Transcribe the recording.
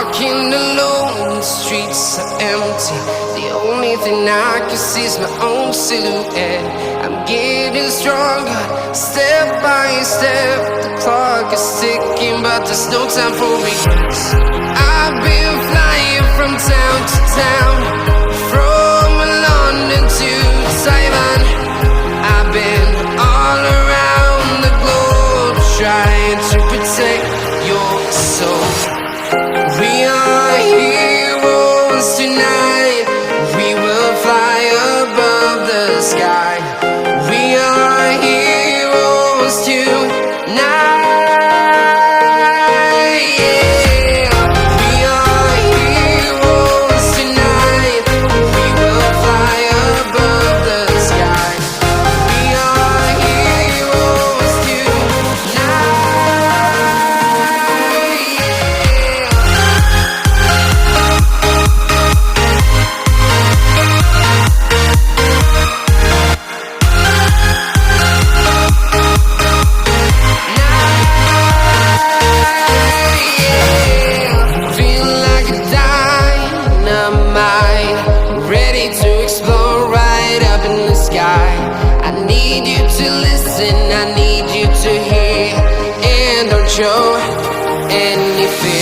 walking alone, the streets are empty. The only thing I can see is my own silhouette. I'm getting stronger, step by step. The clock is ticking, but there's no time for regrets. I've been flying from town to town, from London to Taiwan. I've been all around the globe, trying to protect your soul. We are heroes tonight. We will fly above the sky. We are heroes tonight. Yeah. We are heroes tonight. We will fly above the sky. We are heroes tonight. Feel like a dynamite, ready to explode right up in the sky. I need you to listen, I need you to hear, and don't show any fear.